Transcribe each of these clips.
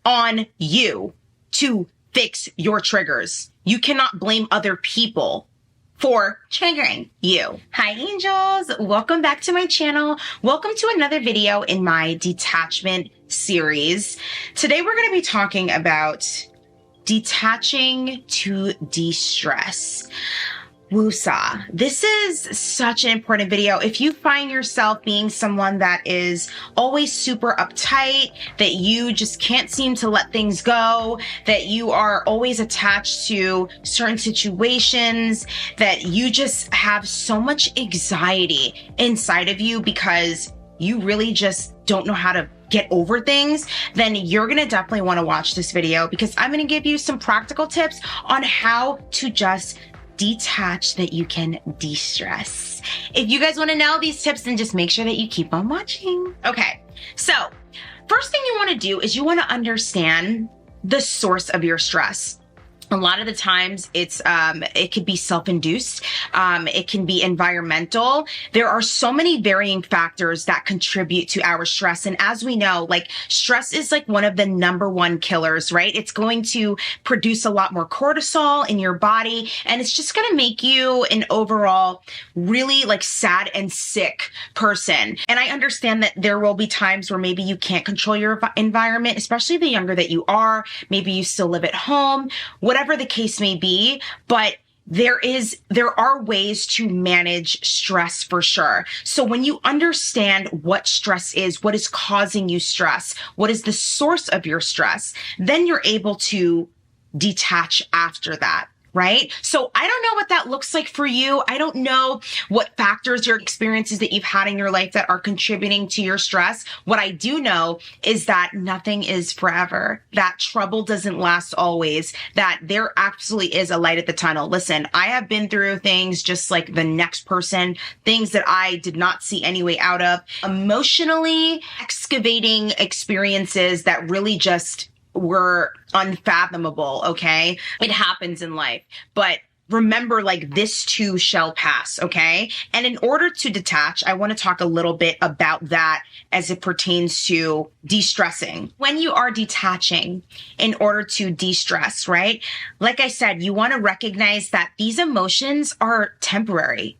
on you to fix your triggers. You cannot blame other people for triggering you. Hi, angels. Welcome back to my channel. Welcome to another video in my detachment series. Today, we're going to be talking about detaching to de-stress. Woosah. This is such an important video. If you find yourself being someone that is always super uptight, that you just can't seem to let things go, that you are always attached to certain situations, that you just have so much anxiety inside of you because you really just don't know how to get over things, then you're going to definitely want to watch this video because I'm going to give you some practical tips on how to just detach that you can de-stress. If you guys want to know these tips, then just make sure that you keep on watching. Okay, so first thing you want to do is you want to understand the source of your stress. A lot of the times it could be self-induced. It can be environmental. There are so many varying factors that contribute to our stress. And as we know, like stress is like one of the #1 killers, right? It's going to produce a lot more cortisol in your body, and it's just going to make you an overall really like sad and sick person. And I understand that there will be times where maybe you can't control your environment, especially the younger that you are. Maybe you still live at home, whatever the case may be, but there are ways to manage stress for sure. So when you understand what stress is, what is causing you stress, what is the source of your stress, then you're able to detach after that. Right? So I don't know what that looks like for you. I don't know what factors or experiences that you've had in your life that are contributing to your stress. What I do know is that nothing is forever, that trouble doesn't last always, that there absolutely is a light at the tunnel. Listen, I have been through things just like the next person, things that I did not see any way out of, emotionally excavating experiences that really just were unfathomable, okay? It happens in life, but remember, like, this too shall pass, okay? And in order to detach, I want to talk a little bit about that as it pertains to de-stressing. When you are detaching in order to de-stress, right? Like I said, you want to recognize that these emotions are temporary.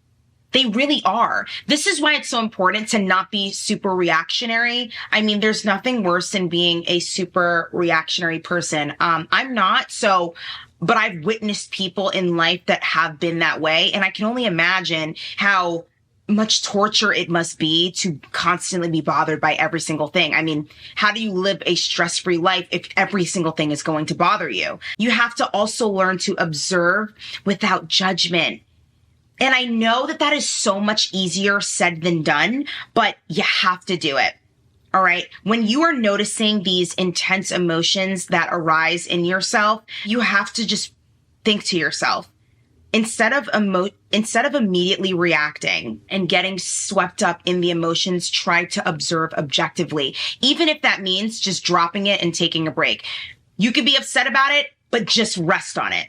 They really are. This is why it's so important to not be super reactionary. I mean, there's nothing worse than being a super reactionary person. I'm not, but I've witnessed people in life that have been that way. And I can only imagine how much torture it must be to constantly be bothered by every single thing. I mean, how do you live a stress-free life if every single thing is going to bother you? You have to also learn to observe without judgment. And I know that that is so much easier said than done, but you have to do it. All right. When you are noticing these intense emotions that arise in yourself, you have to just think to yourself, instead of immediately reacting and getting swept up in the emotions, try to observe objectively, even if that means just dropping it and taking a break. You could be upset about it, but just rest on it.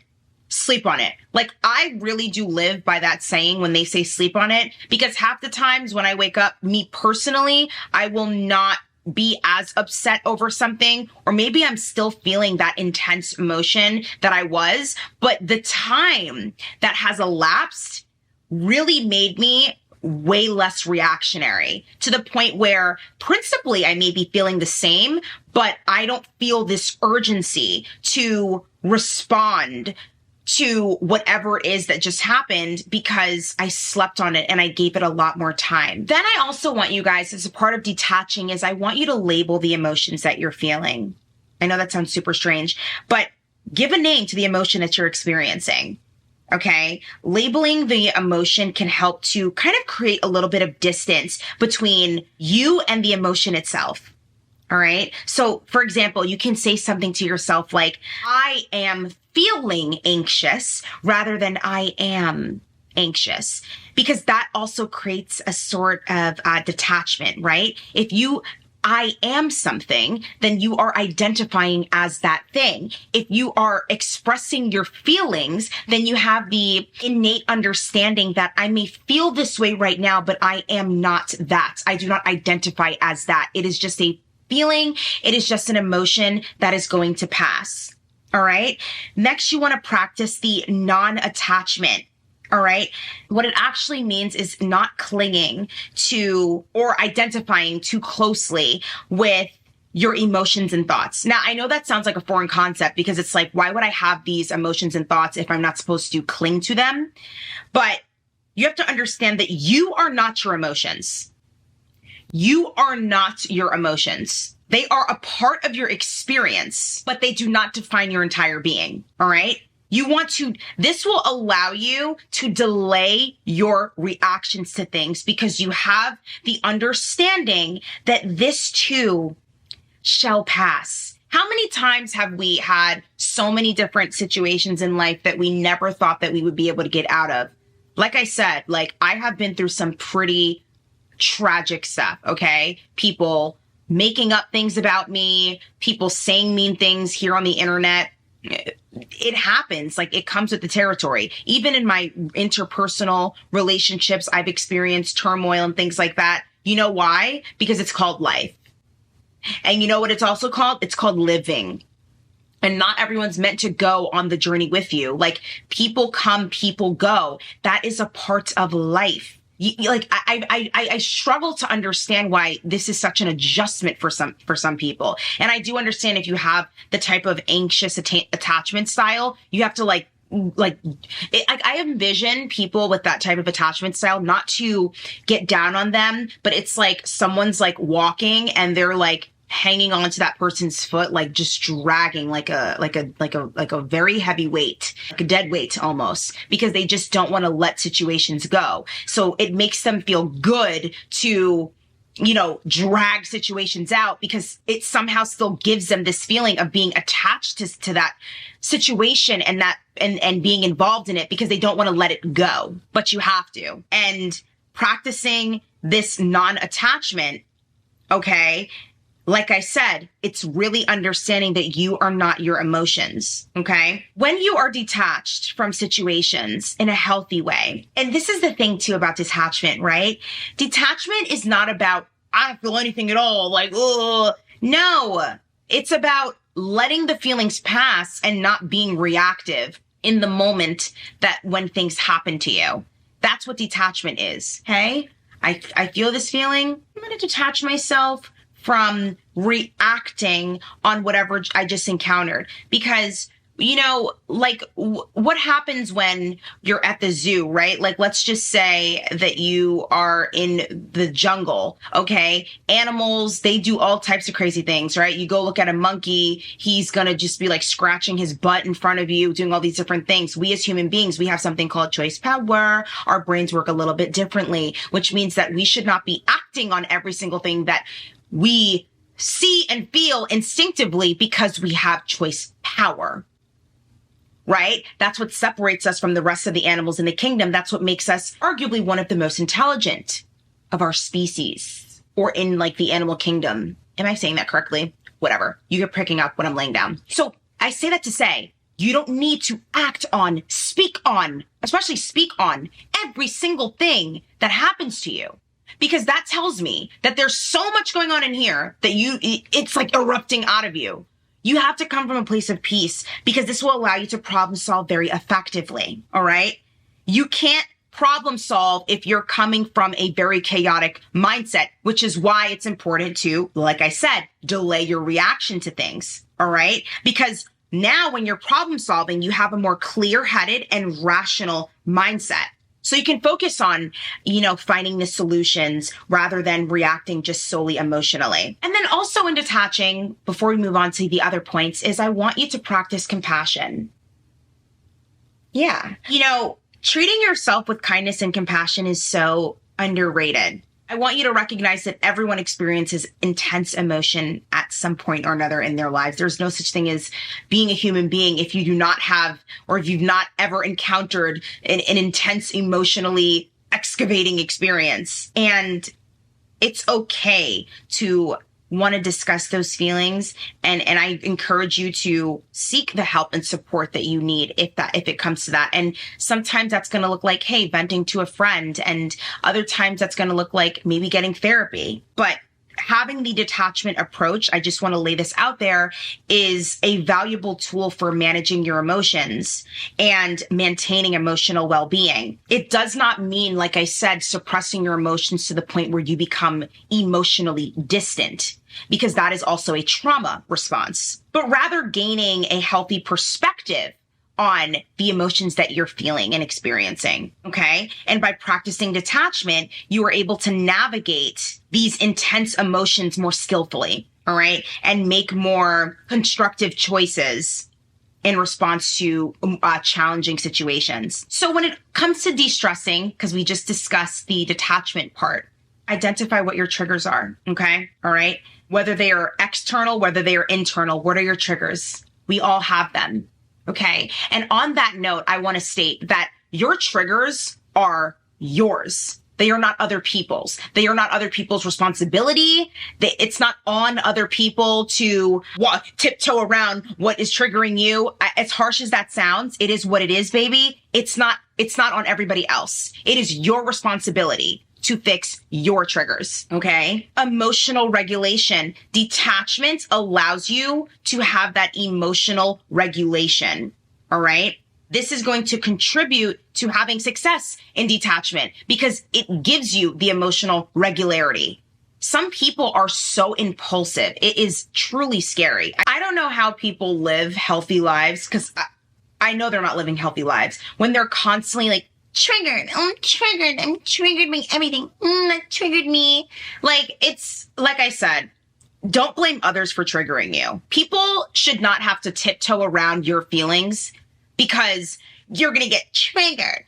Sleep on it. Like, I really do live by that saying when they say sleep on it, because half the times when I wake up, me personally, I will not be as upset over something, or maybe I'm still feeling that intense emotion that I was, but the time that has elapsed really made me way less reactionary, to the point where principally I may be feeling the same, but I don't feel this urgency to respond to whatever it is that just happened because I slept on it and I gave it a lot more time. Then I also want you guys, as a part of detaching, is I want you to label the emotions that you're feeling. I know that sounds super strange, but give a name to the emotion that you're experiencing. Okay. Labeling the emotion can help to kind of create a little bit of distance between you and the emotion itself. All right. So for example, you can say something to yourself like, I am feeling anxious rather than I am anxious, because that also creates a sort of detachment, right? If you I am something, then you are identifying as that thing. If you are expressing your feelings, then you have the innate understanding that I may feel this way right now, but I am not that. I do not identify as that. It is just a feeling. It is just an emotion that is going to pass. All right. Next, you want to practice the non-attachment. All right. What it actually means is not clinging to or identifying too closely with your emotions and thoughts. Now, I know that sounds like a foreign concept because it's like, why would I have these emotions and thoughts if I'm not supposed to cling to them? But you have to understand that you are not your emotions. You are not your emotions. They are a part of your experience, but they do not define your entire being. All right. This will allow you to delay your reactions to things because you have the understanding that this too shall pass. How many times have we had so many different situations in life that we never thought that we would be able to get out of? Like I said, like I have been through some pretty tragic stuff, okay? People making up things about me, people saying mean things here on the internet. It happens. Like it comes with the territory. Even in my interpersonal relationships, I've experienced turmoil and things like that. You know why? Because it's called life. And you know what it's also called? It's called living. And not everyone's meant to go on the journey with you. Like people come, people go. That is a part of life. I struggle to understand why this is such an adjustment for some people. And I do understand if you have the type of anxious attachment style, you have to I envision people with that type of attachment style, not to get down on them, but it's like someone's like walking and they're like hanging on to that person's foot, like just dragging like a very heavy weight, like a dead weight almost, because they just don't want to let situations go. So it makes them feel good to, drag situations out because it somehow still gives them this feeling of being attached to that situation and being involved in it because they don't want to let it go, but you have to. And practicing this non-attachment, okay, like I said, it's really understanding that you are not your emotions, okay? When you are detached from situations in a healthy way, and this is the thing too about detachment, right? Detachment is not about, I don't feel anything at all, like, oh, no. It's about letting the feelings pass and not being reactive in the moment that when things happen to you. That's what detachment is, okay? I feel this feeling, I'm gonna detach myself from reacting on whatever I just encountered. Because, what happens when you're at the zoo, right? Like, let's just say that you are in the jungle, okay? Animals, they do all types of crazy things, right? You go look at a monkey, he's gonna just be like scratching his butt in front of you, doing all these different things. We as human beings, we have something called choice power. Our brains work a little bit differently, which means that we should not be acting on every single thing that we see and feel instinctively because we have choice power, right? That's what separates us from the rest of the animals in the kingdom. That's what makes us arguably one of the most intelligent of our species, or in like the animal kingdom. Am I saying that correctly? Whatever. You're picking up what I'm laying down. So I say that to say, you don't need to act on, especially speak on every single thing that happens to you. Because that tells me that there's so much going on in here that it's like erupting out of you. You have to come from a place of peace because this will allow you to problem solve very effectively. All right. You can't problem solve if you're coming from a very chaotic mindset, which is why it's important to, like I said, delay your reaction to things. All right. Because now when you're problem solving, you have a more clear-headed and rational mindset. So you can focus on, finding the solutions rather than reacting just solely emotionally. And then also in detaching, before we move on to the other points, is I want you to practice compassion. Yeah. Treating yourself with kindness and compassion is so underrated. I want you to recognize that everyone experiences intense emotion at some point or another in their lives. There's no such thing as being a human being if you do not have, or if you've not ever encountered an intense, emotionally excavating experience. And it's okay to want to discuss those feelings. And I encourage you to seek the help and support that you need if it comes to that. And sometimes that's going to look like, hey, venting to a friend. And other times that's going to look like maybe getting therapy. But having the detachment approach, I just want to lay this out there, is a valuable tool for managing your emotions and maintaining emotional well-being. It does not mean, like I said, suppressing your emotions to the point where you become emotionally distant, because that is also a trauma response, but rather gaining a healthy perspective on the emotions that you're feeling and experiencing, okay? And by practicing detachment, you are able to navigate these intense emotions more skillfully, all right? And make more constructive choices in response to challenging situations. So when it comes to de-stressing, because we just discussed the detachment part, identify what your triggers are, okay? All right? Whether they are external, whether they are internal, what are your triggers? We all have them. Okay. And on that note, I want to state that your triggers are yours. They are not other people's. They are not other people's responsibility. It's not on other people to tiptoe around what is triggering you. As harsh as that sounds, it is what it is, baby. It's not on everybody else. It is your responsibility to fix your triggers, okay? Emotional regulation. Detachment allows you to have that emotional regulation, all right? This is going to contribute to having success in detachment because it gives you the emotional regularity. Some people are so impulsive. It is truly scary. I don't know how people live healthy lives because I know they're not living healthy lives when they're constantly like, triggered. I'm triggered by everything. That triggered me. Like, it's, like I said, don't blame others for triggering you. People should not have to tiptoe around your feelings because you're going to get triggered.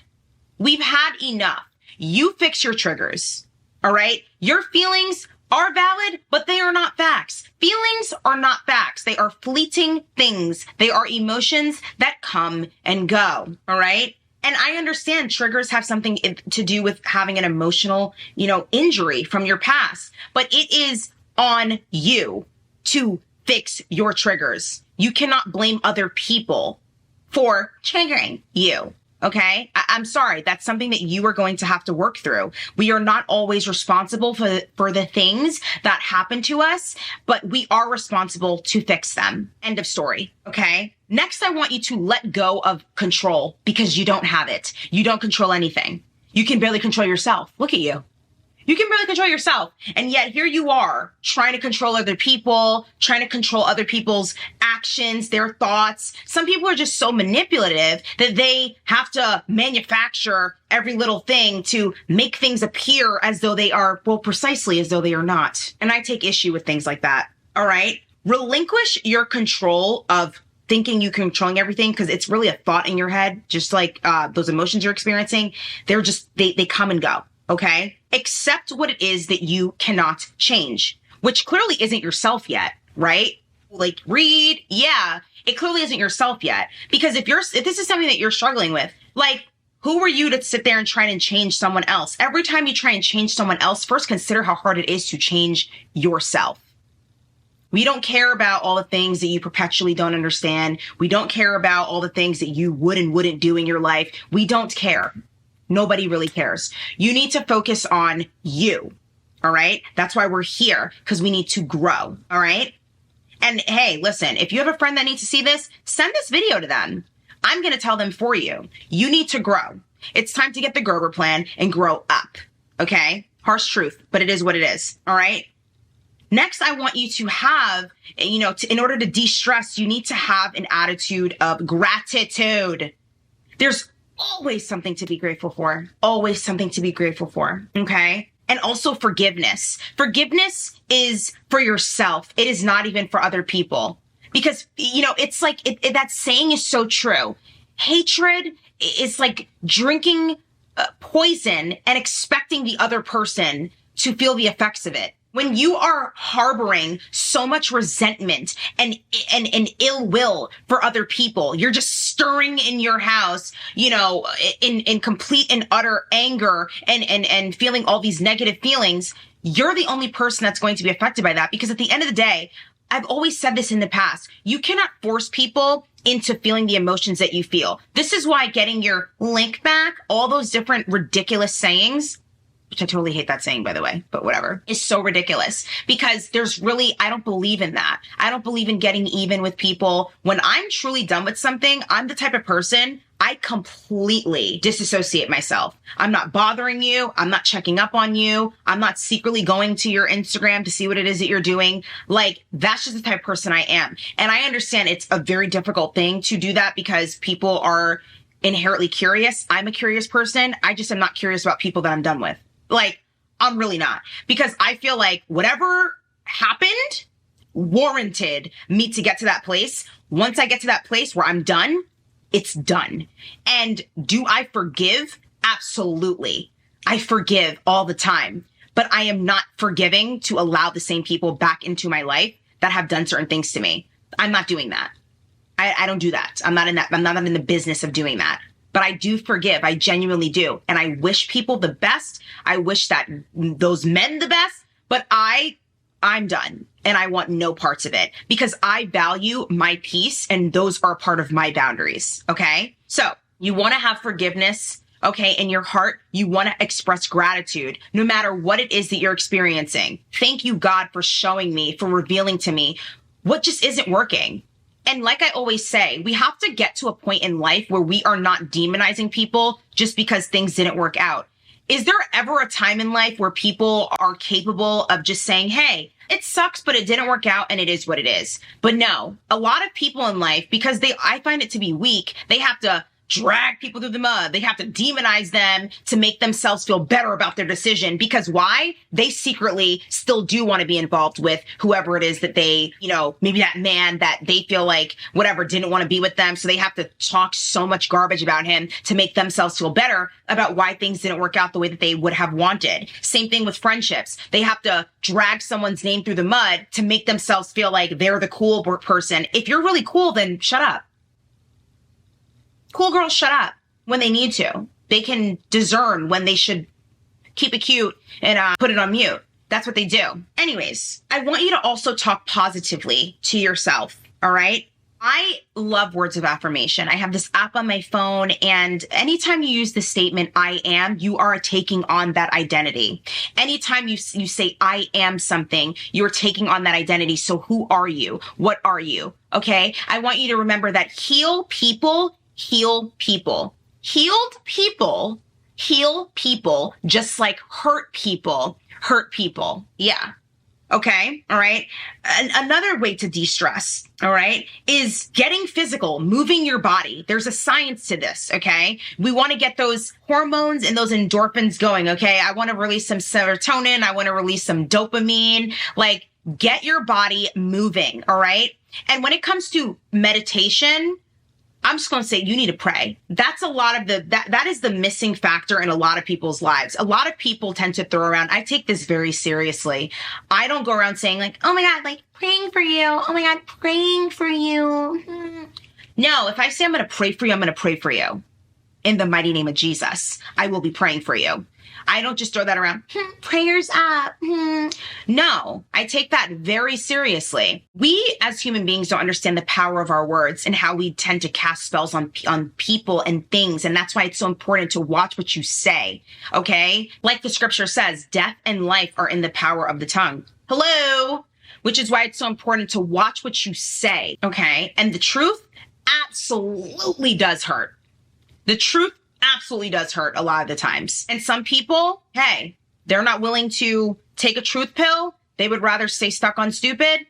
We've had enough. You fix your triggers. All right. Your feelings are valid, but they are not facts. Feelings are not facts. They are fleeting things. They are emotions that come and go. All right. And I understand triggers have something to do with having an emotional, injury from your past, but it is on you to fix your triggers. You cannot blame other people for triggering you. Okay. I'm sorry. That's something that you are going to have to work through. We are not always responsible for the things that happen to us, but we are responsible to fix them. End of story. Okay. Next, I want you to let go of control because you don't have it. You don't control anything. You can barely control yourself. Look at you. You can barely control yourself. And yet here you are trying to control other people, trying to control other people's actions, their thoughts. Some people are just so manipulative that they have to manufacture every little thing to make things appear as though they are, well, precisely as though they are not. And I take issue with things like that. All right. Relinquish your control of thinking you're controlling everything because it's really a thought in your head, just like those emotions you're experiencing. They're just, they come and go. Okay. Accept what it is that you cannot change, which clearly isn't yourself yet, right? Like read. Yeah. It clearly isn't yourself yet. Because if this is something that you're struggling with, like, who are you to sit there and try and change someone else? Every time you try and change someone else, first consider how hard it is to change yourself. We don't care about all the things that you perpetually don't understand. We don't care about all the things that you would and wouldn't do in your life. We don't care. Nobody really cares. You need to focus on you. All right. That's why we're here, because we need to grow. All right. And hey, listen, if you have a friend that needs to see this, send this video to them. I'm going to tell them for you. You need to grow. It's time to get the Gerber plan and grow up. Okay. Harsh truth, but it is what it is. All right. Next, I want you to have, in order to de-stress, you need to have an attitude of gratitude. There's always something to be grateful for. Always something to be grateful for. Okay. And also forgiveness. Forgiveness is for yourself. It is not even for other people. Because, it's like that saying is so true. Hatred is like drinking poison and expecting the other person to feel the effects of it. When you are harboring so much resentment and ill will for other people, you're just stirring in your house, in complete and utter anger and feeling all these negative feelings, you're the only person that's going to be affected by that. Because at the end of the day, I've always said this in the past, you cannot force people into feeling the emotions that you feel. This is why getting your link back, all those different ridiculous sayings, which I totally hate that saying, by the way, but whatever, is so ridiculous because I don't believe in that. I don't believe in getting even with people. When I'm truly done with something, I'm the type of person, I completely disassociate myself. I'm not bothering you. I'm not checking up on you. I'm not secretly going to your Instagram to see what it is that you're doing. Like, that's just the type of person I am. And I understand it's a very difficult thing to do that because people are inherently curious. I'm a curious person. I just am not curious about people that I'm done with. Like, I'm really not. Because I feel like whatever happened warranted me to get to that place. Once I get to that place where I'm done, it's done. And do I forgive? Absolutely. I forgive all the time. But I am not forgiving to allow the same people back into my life that have done certain things to me. I'm not doing that. I don't do that. I'm not in the business of doing that. But I do forgive. I genuinely do. And I wish people the best. I wish that those men the best. But I'm done. And I want no parts of it because I value my peace and those are part of my boundaries. Okay. So you want to have forgiveness. Okay. In your heart, you want to express gratitude no matter what it is that you're experiencing. Thank you, God, for showing me, for revealing to me what just isn't working. And like I always say, we have to get to a point in life where we are not demonizing people just because things didn't work out. Is there ever a time in life where people are capable of just saying, hey, it sucks, but it didn't work out and it is what it is? But no, a lot of people in life, because I find it to be weak, they have to drag people through the mud. They have to demonize them to make themselves feel better about their decision. Because why? They secretly still do want to be involved with whoever it is that they, maybe that man that they feel like whatever didn't want to be with them. So they have to talk so much garbage about him to make themselves feel better about why things didn't work out the way that they would have wanted. Same thing with friendships. They have to drag someone's name through the mud to make themselves feel like they're the cool person. If you're really cool, then shut up. Cool girls shut up when they need to. They can discern when they should keep it cute and put it on mute. That's what they do. Anyways, I want you to also talk positively to yourself, all right? I love words of affirmation. I have this app on my phone, and anytime you use the statement, I am, you are taking on that identity. Anytime you say, I am something, you're taking on that identity. So who are you? What are you? Okay? I want you to remember that heal people heal people. Healed people heal people just like hurt people hurt people. Yeah. Okay. All right. Another way to de-stress, all right, is getting physical, moving your body. There's a science to this. Okay. We want to get those hormones and those endorphins going. Okay. I want to release some serotonin. I want to release some dopamine. Like, get your body moving. All right. And when it comes to meditation, I'm just going to say you need to pray. That's a lot of that is the missing factor in a lot of people's lives. A lot of people tend to throw around, I take this very seriously. I don't go around saying like, oh my God, like praying for you. Oh my God, praying for you. No, if I say I'm going to pray for you, I'm going to pray for you. In the mighty name of Jesus, I will be praying for you. I don't just throw that around. Prayers up. No, I take that very seriously. We as human beings don't understand the power of our words and how we tend to cast spells on people and things. And that's why it's so important to watch what you say. Okay. Like the scripture says, death and life are in the power of the tongue. Hello. Which is why it's so important to watch what you say. Okay. And the truth absolutely does hurt. The truth absolutely does hurt a lot of the times. And some people, hey, they're not willing to take a truth pill. They would rather stay stuck on stupid.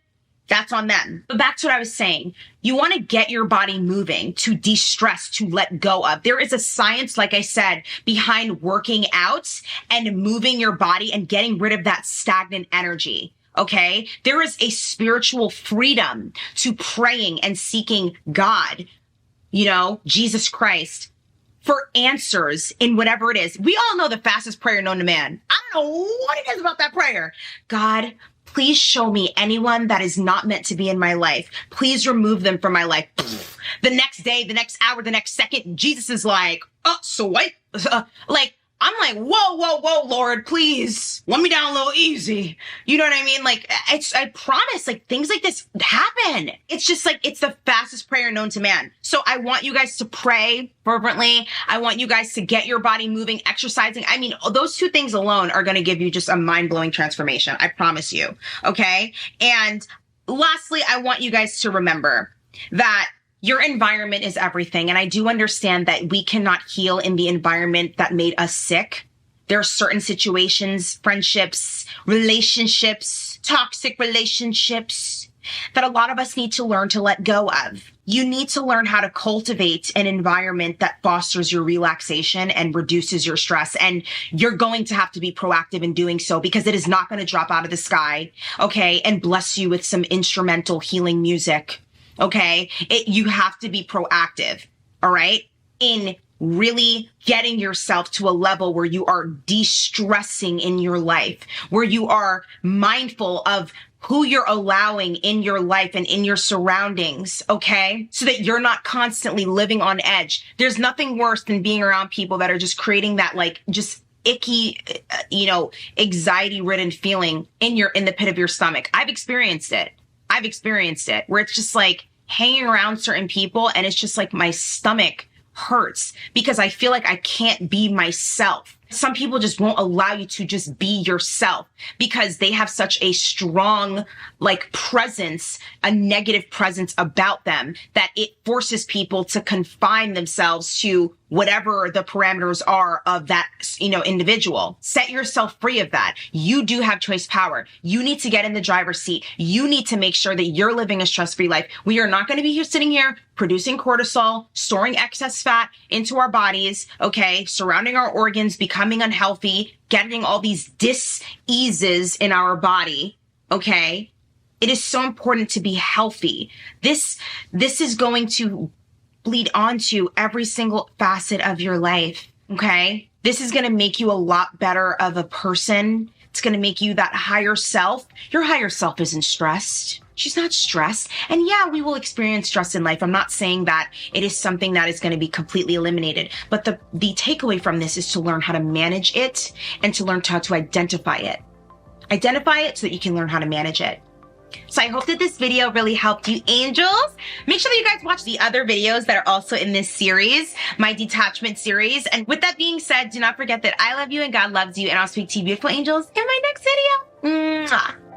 That's on them. But back to what I was saying. You want to get your body moving to de-stress, to let go of. There is a science, like I said, behind working out and moving your body and getting rid of that stagnant energy. Okay? There is a spiritual freedom to praying and seeking God, Jesus Christ, for answers in whatever it is. We all know the fastest prayer known to man. I don't know what it is about that prayer. God, please show me anyone that is not meant to be in my life. Please remove them from my life. The next day, the next hour, the next second, Jesus is like, oh, so what? Like, I'm like, whoa, whoa, whoa, Lord, please let me down a little easy. You know what I mean? Like, I promise, like, things like this happen. It's just like, it's the fastest prayer known to man. So I want you guys to pray fervently. I want you guys to get your body moving, exercising. I mean, those two things alone are going to give you just a mind-blowing transformation. I promise you. Okay. And lastly, I want you guys to remember that your environment is everything. And I do understand that we cannot heal in the environment that made us sick. There are certain situations, friendships, relationships, toxic relationships that a lot of us need to learn to let go of. You need to learn how to cultivate an environment that fosters your relaxation and reduces your stress. And you're going to have to be proactive in doing so because it is not going to drop out of the sky, okay, and bless you with some instrumental healing music. Okay, you have to be proactive, all right, in really getting yourself to a level where you are de-stressing in your life, where you are mindful of who you're allowing in your life and in your surroundings, okay, so that you're not constantly living on edge. There's nothing worse than being around people that are just creating that, like, just icky, anxiety-ridden feeling in the pit of your stomach. I've experienced it where it's just like hanging around certain people and it's just like my stomach hurts because I feel like I can't be myself. Some people just won't allow you to just be yourself because they have such a strong, like, presence, a negative presence about them that it forces people to confine themselves to whatever the parameters are of that, individual. Set yourself free of that. You do have choice power. You need to get in the driver's seat. You need to make sure that you're living a stress-free life. We are not going to be here sitting here producing cortisol, storing excess fat into our bodies, okay, surrounding our organs, becoming unhealthy, getting all these dis-eases in our body, okay? It is so important to be healthy. This is going to bleed onto every single facet of your life, okay? This is going to make you a lot better of a person. It's going to make you that higher self. Your higher self isn't stressed. She's not stressed. And yeah, we will experience stress in life. I'm not saying that it is something that is going to be completely eliminated. But the takeaway from this is to learn how to manage it and to learn how to identify it. Identify it so that you can learn how to manage it. So I hope that this video really helped you, angels. Make sure that you guys watch the other videos that are also in this series, my detachment series. And with that being said, do not forget that I love you and God loves you. And I'll speak to you, beautiful angels, in my next video. Mwah.